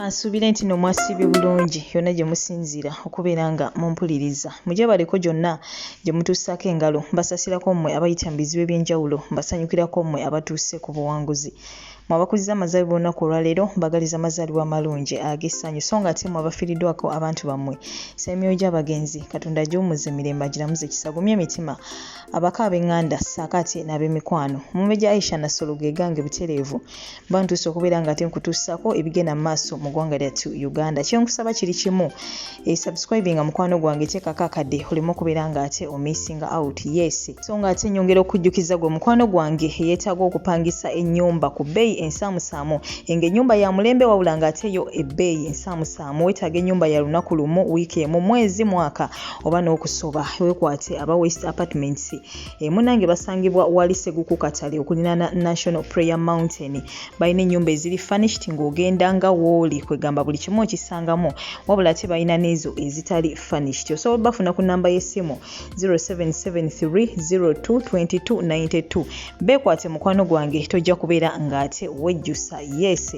Kansubire nti no mwasibye bulungi yonna gye musinziira okubeera nga mumpuliriza. Mujje baliko gyonna gye mutuusako engalo mbasasirako mmwe abayita mu bizibu eby'enjawulo mbasanyukirako mmwe abatuuse ku buwanguzi. Mmwe abakuliza amazaalibwa olunaku olwaleero mbagaliza amazaalibwa amalungi ag'essanyu so nga ate mmwe abafiiriddwako abantu bammwe. Ssemyoyo gy'abagenzi Katonda gy'omuze emirembe agiramuze kisagumye emitima abaka ab'eŋŋanda ssaako ate n'ab'emikwano. Mumeja Aisha Nasolo ge gange butereevu bantuuse okubeera nga ate nkutuusaako ebigenda mu maaso mu ggwanga lyattu Uganda. Kyenkusaba kiri kimu subscribinga mukwano gwange teekako akadde oleme okubeera nga ate omissing out. Yes, so nga ate nyongera okujjukiza gwe mukwano gwange yeetaaga okupangisa ennyumba ku bbeeyi ensaamusaamu. Ennyumba ya mulembe wabula nga ate yo ebbeeyi ensaamusaamu. Weetaaga ennyumba ya lunaku lumu, wiiki emu, mwezi, mwaka oba n'okusoba. Weekwate aba West Apartments. Munnange basangibwa wali Seguku Katale okulinaana National Prayer Mountain. Balina ennyumba eziri furnished ng'ogenda nga wooli kwegamba buli kimu okisangamu wabula ate balina n'ezo ezitali furnished. Osobola bafuna ku nnamba y'essimu 0773022292. Beekwate mukwano gwange tojja kubeera ng'ate wejjusa. Yes,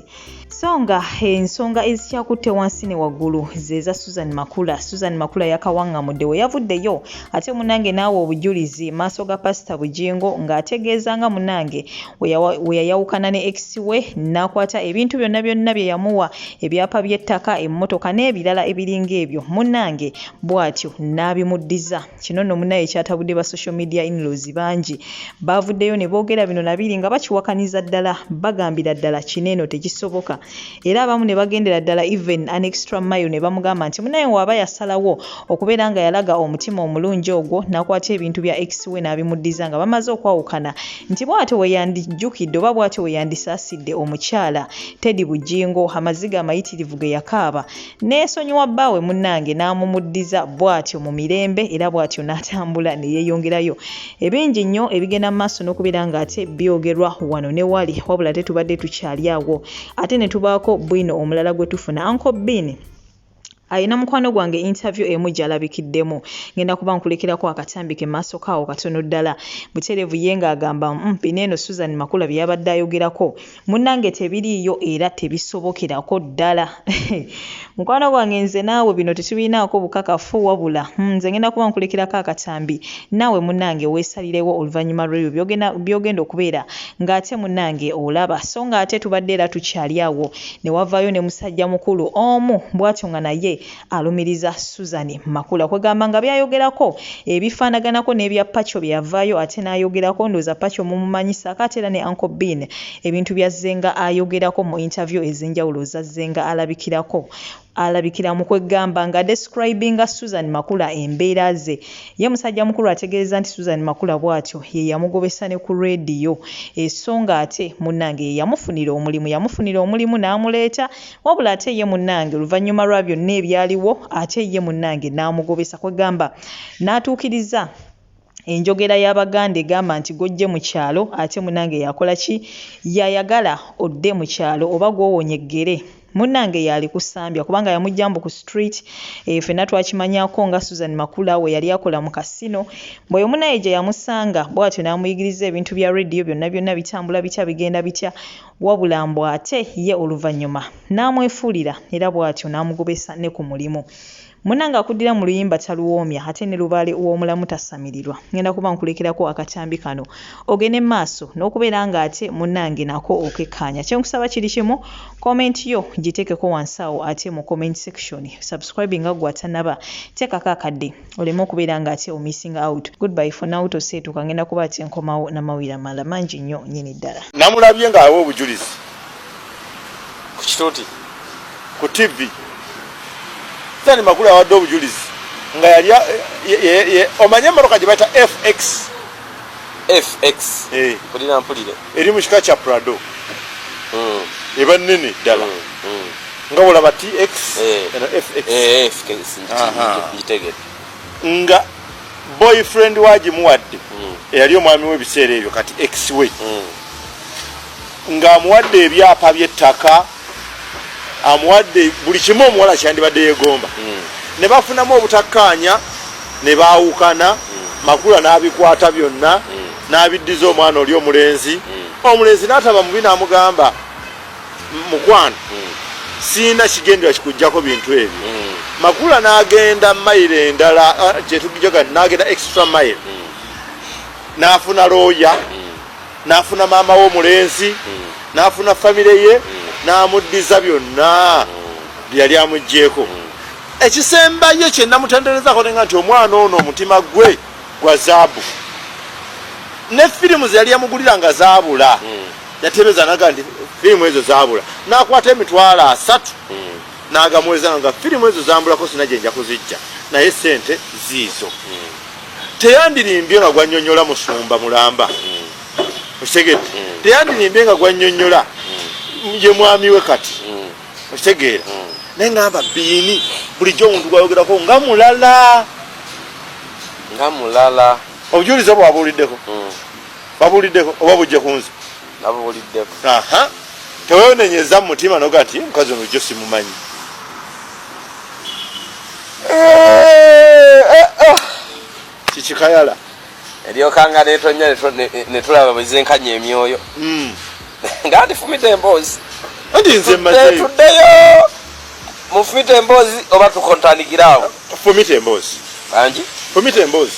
so nga ensonga ezikyakutte wansi ne waggulu zeeza Susan Makula. Susan Makula yakawaŋŋamudde we yavuddeyo ate munnange naawe obujulizi maaso ga Pastor Bujingo ng'ategeeza nga munnange we yayawukana ne ex we n'akwata ebintu byonna bye yamuwa ebyapa by'ettaka, emmotoka n'ebirala ebiringa ebyo munnange bw'atyo n'abimuddiza. Kino nno munnaye ekyatabudde ba social media in-laws bangi baavuddeyo ne boogera bino nabiri nga bakiwakaniza ddala bagambira ddala kineeno tekisoboka era abamu ne bagendera ddala even an extra mile ne bamugamba nti munnaye waaba yasalawo okubeera nga yalaga omutima omulungi ogwo n'akwata ebintu bya ex we n'abimuddiza nga bamaze okwawukana nti bw'atyo we yandijjukidde oba bw'atyo we yandisaasidde omukyala Teddy Bujingo amaziga amayitirivu ge yakaaba neesonyiwa bbaawe munnange n'amumuddiza bw'atyo mu mirembe era bw'atyo n'atambula ne yeeyongerayo. Ebingi nnyo ebigenda mu maaso n'okubeera nga ate byogerwa wano ne wali wabula ate tubadde tukyali awo ate ne tubaako Biibino omulala gwe tufuna Uncle Biibino ayina mukwano gwange interview emu gy'alabikiddemu. Ngenda kuba nkulekerako akatambi ke maaso kaawo katono ddala. Butereevu ye ng'agamba Biibino Susan Makula bye yabadde ayogerako munnange tebiriiyo era tebisobokerako ddala. Mukwano gwange nze naawe bino tetubiinaako bukakafu wabula nze ngenda kuba nkulekerako akatambi naawe munnange weesalirewo oluvannyuma lw'ebyo byogenda okubeera ng'ate munnange olaba so nga ate tubadde era tukyali awo ne wavaayo ne musajja mukulu omu bw'atyo nga naye alumiriza Susan Makula kwegamba nga byayogerako ebifaanaganako n'ebya Pacho bye yavaayo ate n'ayogerako ndooza Pacho mumumanyisa ate era ne Uncle Biibino ebintu byazzenga ayogerako mu interview ez'enjawulo zazzenga alabikira mu kwegamba nga describinga Susan Makula embeera ze. Ye musajja mukulu ategeeza nti Susan Makula bw'atyo ye yamugobesa ne ku radio esonga ate munnange ye yamufunira omulimu n'amuleeta wabula ate ye munnange oluvannyuma lwa byonna ebyaliwo ate ye munnange n'amugobesa kwegamba n'atuukiriza enjogera y'Abaganda egamba nti gojje mu kyalo ate munnange yakola ki yayagala odde mu kyalo oba gw'owonya eggere munnange yali kusambya kubanga yamujjambu ku street ffenna twakimanyako nga Susan Makula we yali akola mu kasino bwe munnaye gye yamusanga bw'atyo n'amuyigiriza ebintu bya radio byonna bitambula bitya bigenda bitya wabula mbw ate ye oluvannyuma n'amwefuulira era bw'atyo n'amugobesa ne ku mulimu. Munnange akuddira mu luyimba taluwoomya ate ne lubaale w'omulamu tasamirirwa. Ngenda kuba nkulekerako akatambi kano ogende maaso n'okubeera nga ate munnange nako okekkaanya. Kyenkusaba kiri kimu comment yo giteekeko wansi awo ate mu comment section. Subscribe nga gwe atannaba teekako akadde oleme okubeera nga ate omissing out. Goodbye for now toseetuka ngenda kuba ate nkomawo n'amawulire amalala mangi nnyo nnyini ddala. Namulabye ng'awa obujulizi ku kitooti ku TV. Susan Makula awadde obujulizi nga yali omanye emmotoka gye bayita FX kulina mpulire eri mu kika kya Prado eba nnene ddala nga olaba TX eno FX nga boyfriend wagimuwadde eyali omwami w'ebiseera ebyo kati ex we ng'amuwadde ebyapa by'ettaka amuwadde buli kimu omuwala kyandibadde yeegomba ne bafunamu obutakkaanya ne baawukana Makula n'abikwata byonna n'abiddiza omwana oli omulenzi n'ataba mubi n'amugamba mukwano sina kigendera kikujjako bintu ebyo. Makula n'agenda mayiro endala kyetugijoga n'agenda extra mile n'afuna looya n'afuna maama w'omulenzi n'afuna famire ye n'amuddiza byonna byali amugjeeko. Ekisembayo kye namutenderezako nenga nti omwana ono omutima gwe gwa zaabu. Ne firimu ze yali yamugulira nga zaabula yatebeza naga nti firimu ezo zaabula n'akwata emitwalo 3 n'agamuweza nga firimu ezo zambulako sina gye nja kuzijja naye sente ziizo. Teyandirimbye nga gwannyonnyola Musumba Mulamba okitegedde, teyandirimbye nga gwannyonnyola ye mwami we kati okitegeera. Naye ngamba Biini bulijjo omuntu gwayogerako nga mulala obujulizo bwabuuliddeko babuuliddeko oba bujje ku nze nabuuliddeko. Teweenenyeza mu mutima noga nti omukazi ono jjo simumanyi. Kikikayala eryokanga netonya netulaba bwezenkanya emyoyo nga ndifumita emboozi anti nze mmazeyo tuddeyo mufumita emboozi oba tukontandikirawo. Fumita emboozi bangi fumita emboozi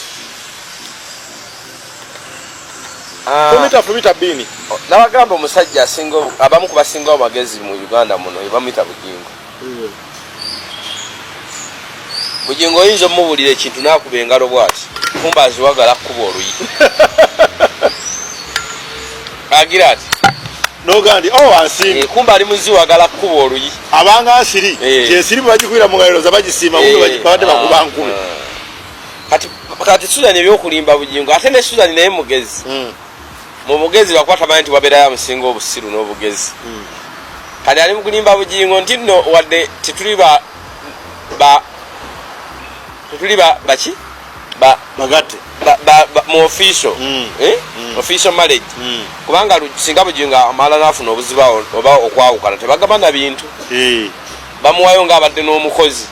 fumita Biini. Nabagamba omusajja asinga abamu ku basinga amagezi mu Uganda muno ebamuyita Bugingo. Bugingo oyinza omubulira ekintu n'akuba engalo bw'ati kumba aziwagala kkuba oluyi agira ati noga nti ansimbi kumba ali muziwagala kkuba oluyi abanga asiri kyesiri bwe bagikuira mu ngalo zabagisiima kuno bagipabadde bakuba nkumi. Kati Susan ebyokulimba Bugingo ate ne Susan naye mugezi mu bugezi bakwata manyi nti wabeerayo amusinga obusiru n'obugezi. Kati ali mu kulimba Bugingo nti nno wadde tituli baki bagatte mu official official marriage kubanga singa Bugingo amala n'afuna obuzibu oba okwawukana tebagamba na bintu bamuwayo ng'abadde n'omukozi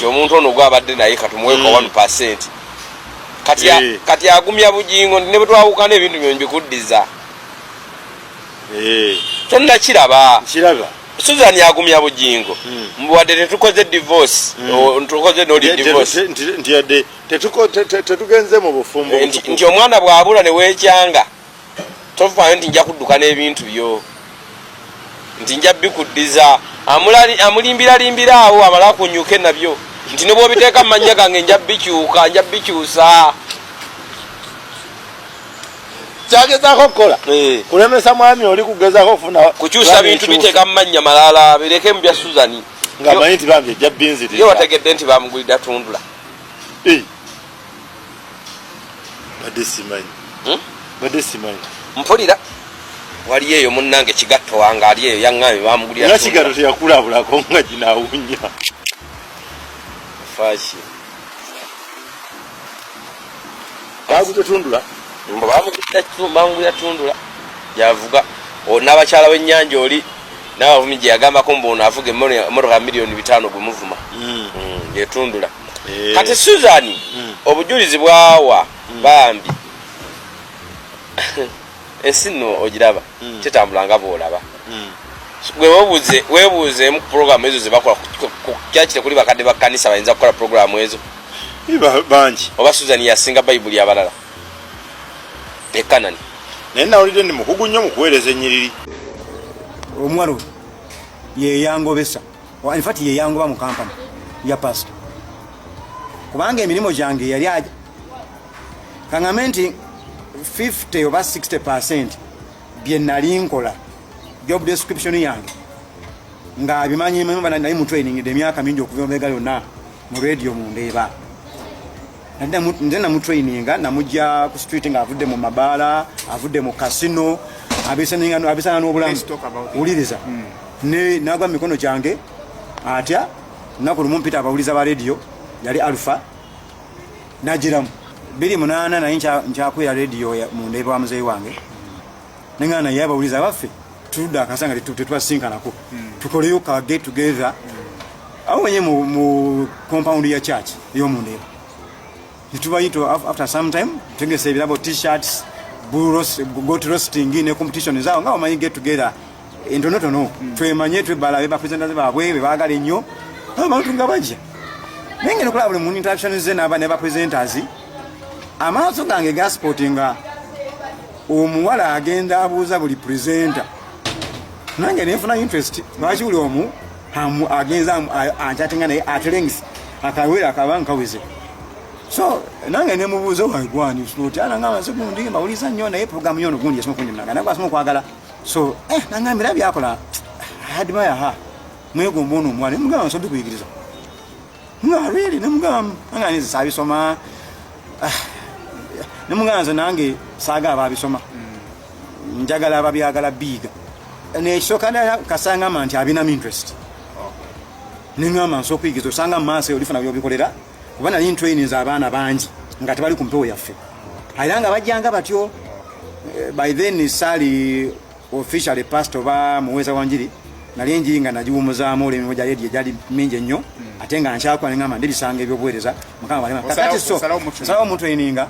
omuntu ono gwabadde naye katumuweeko 1%. Kati agumya Bugingo ne bwe twawukana ebintu byonna bikuddiza tonna kiraba Susan yagumya Bugingo mbuwadde tetukoze divorce tukoze no divorce nti yadde tetugenze mu bufumbo nti omwana bwabula ne weekyanga tofayo nti nja kudduka n'ebintu byo nti nja bikuddiza amulimbira awo amala kunyuke nabyo nti ne bw'obiteeka mu mannya gange nja bikyusa kyagezaako okukola kulemesa mwami oli kugezaako okufuna kukyusa bintu biteeka mu mannya malala bireke mu bya Susan nga manyi nti bambi ejja binziri ye wategedde nti bamugulira tundula badde simanyi mpulira wali eyo munnange kigatto wange ali eyo yaŋŋamye bamugulira nga kigatto teyakulabulako nga ginaawunya faaki baguze tundula bamugulira tundula yavuga n'abakyala w'ennyanja oli n'abavumi gye yagambako mbuno avuga emmotoka $5,000,000 gwe muvuma yetundula. Kati Susan obujulizi bwawa bambi ensi nno ogiraba tetambulanga bw'olaba weebuuzeemu ku puroguramu ezo zebakola kyakire kuli bakadde ba kkanisa bayinza kukola puroguramu ezo bangi oba Susan yasinga bayibuli abalala ekanani naye nawulidde ndi mukugu nnyo mu kuweereza ennyiriri. Omwalo yeyangobesa infati yeyangoba mu kampani ya pastor kubanga emirimu gyange yali aja kaŋŋambe nti 50 oba 60% bye nali nkola job description yange nga bimanyi naye mu training emyaka mingi okuva omega yonna mu radio mundeeba nze namutraininga namujja ku street nga avudde mu mabaala avudde mu kasino abisana n'obulamu wuliriza nagwa mu mikono gyange atya naku lumu mpita abawuliza ba radio yali alpha nagiramu 28 naye nkyakwera radio mu ndeeba wa muzeeyi wange nengana naye abawuliza baffe tuludde akasanga tetwasisinkanako tukoleyo ka get together awo wenye mu compound ya church ey'omundeeba nitubayito after some time tegese ebirabo t-shirts got roasting ne competition zao nga bamanyi get together entonotono twemanye twebala be bapresenters baabwe be baagala ennyo abantu nga bajja naye ngeno kulaba buli mu interaction ze n'aba ne bapresenters amaaso gange gasportinga omuwala agenda abuuza buli presenter nange nenfuna interest lwaki buli omu agenza anchatinga naye at length akawera akabanga kaweze so nange nemubuuza waigwani slot anangamba sekundi mbawuliza nnyo naye program yono gundi yasoma kundi nanga nagwa asoma kwagala so nangambira byakola admire ha mwego mbono omwana mugamba nsobye kuyigiriza nga really nemugamba nanga nizi sabisoma nemugamba nange saga ababisoma njagala ababyagala biga nekisooka kasanga nti abinamu interest nengamba nsokuyigiza osanga maaso olifuna byobikolera kuba nali ntrainings abaana bangi nga tebali ku mpewo yaffe era nga bajjanga batyo by then sali officially pastor oba muweesa wanjiri nali enjiri nga nagiwumuzaamu olw'emirimu gya redio egyali mingi ennyo ate nga nkyakula nengamba ndibisanga ebyobuweereza kakati salawo mu traininga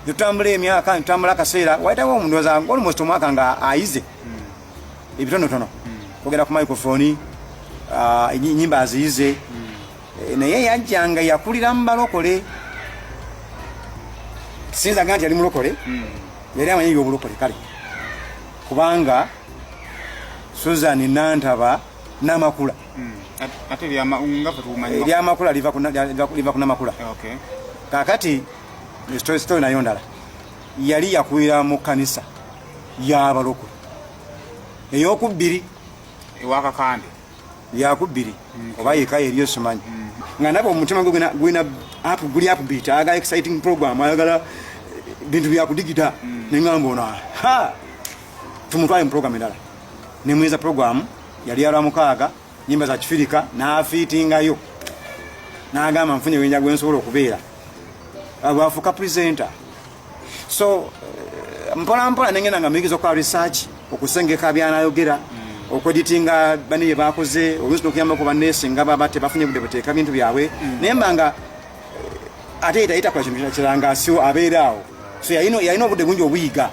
netutambula emyaka netutambula akaseera wayitawo omundoza almost omwaka nga ayize ebitonotono kwogera ku microphone nyimba aziyize naye yajjanga yakulira mu balokole sinza ganti yali mulokole yali amanyi by'obulokole kale kubanga Susan Nantaba Namakula ate eryamakula liva ku Namakula kakati story nayo ndala yali yakulira mu kanisa y'abalokole ey'okubbiri ewakakande yakubiri oba yeka eriyo simanyi nga nabo omutima gwina guli upbeat aga exciting program ayagala bintu byakudigita nengamba ona tumutwaye mu program endala nemweza program yali yalwa mukaaga nyimba za kifirika n'afiitingayo n'agamba nfunye wenja gwensobola okubeera abwafuka presenter so mpola mpola nengenda nga muyigiza okukola research okusengeka byanayogera okweditinga bane bakoze olusi nokuyamba ku banesi nga baba tebafunye budde bateeka bintu byabwe naye mbanga ate itakola kintu kiranga sio abeeraawo so yalina obudde bungi obuyiga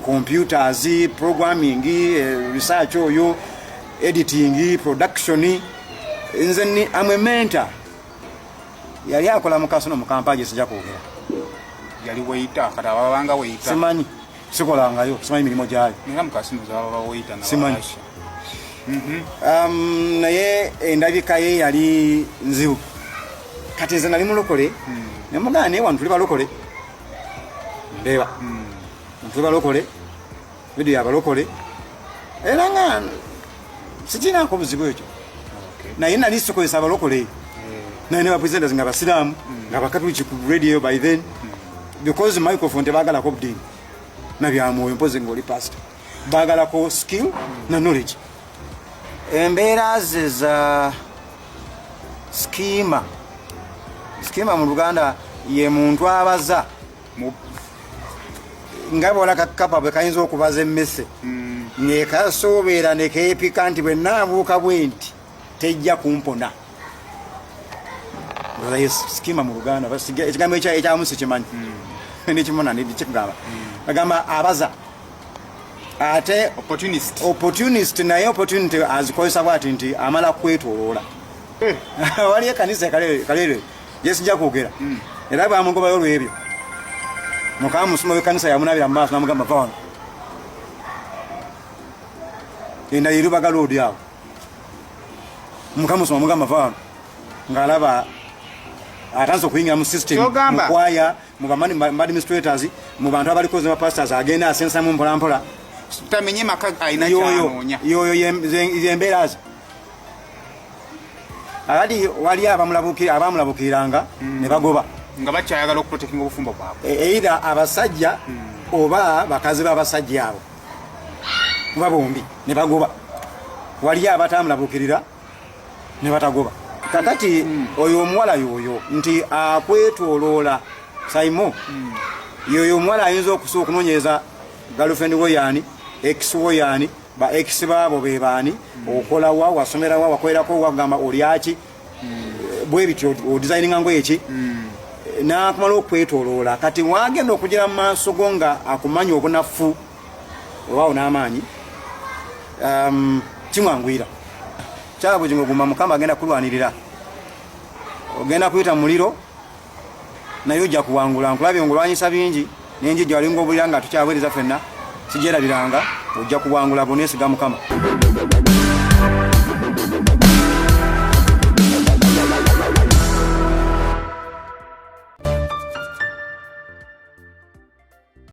computers programming research oyo editing production nze ni amementa yali akola mukasono mu kampanye sijja kwogera yali weita kata babanga weita simanyi sikolangayo simanyi mirimo gyayo nga mukasino zaba weita na simanyi naye endabika ye yali nzibu kati nze nali mulokole nemugana naye wano tuli balokole ndeeba tuli balokole vidiyo yabalokole era nga sikinako buzibu ekyo naye nali sikozesa abalokole naye ne bapresenters nga basiraamu nga bakatuliki ku radio by then because microphone tebagalako budiini nabyamwoyo mpozi ngaoli pastor bagalako skill na knowledge embeera ze za skima mu Luganda ye muntu abaza nga bola kakapa bwe kayinza okubaza emmese nekasobeera nekeepika nti bwe naabuuka bwenti tejja kumpona skima mu Luganda ekigambo ekyamu sikimanyi nekimona nekigamba agamba abaza ate opportunist naye opportunity azikozesa bwati nti amala kwetoloola waliyo ekanisa kalere yesijja kwogera era bamugobayo olwebyo mukama musuma w'ekanisa yamunabira mu maaso namugamba vano enda yerubaga loodi awo mukama musuma mugamba vano ng'alaba atanze okuyingira mu system mukwaya mu administrators mu bantu abalikoze ba pastors agenda asensamu mpolampola tamenye maka aina kyanoonya yoyo yembeera ze ali wali abamulabukiranga ne bagoba nga bakyayagala okuprotectinga obufumbo bwabwe either abasajja oba bakazi b'abasajja abo oba bombi ne bagoba wali abatamulabukirira ne batagoba kakati oyo omuwala yoyo nti akwetoloola saimo yoyo omuwala ayinza okusobola okunoonyeza girlfriend we yaani ex we yaani ba ex baabo be baani okola wa wasomera wa wakolerako wagamba olyaki bwe bityo odesigninga ngoye ki n'akumala okwetoloola kati wagenda okugira mu maaso go nga akumanya obunafu owaawo n'amaanyi kimwangwira kyabujingo guma mukama agenda kulwanirira ogenda kuyita muliro naye ojja kuwangula nkulabye ngulwanyisa bingi nenjija walinga obulira nga tukyaweereza ffenna kijerabiranga ojja kuwangula bonesiga mukama.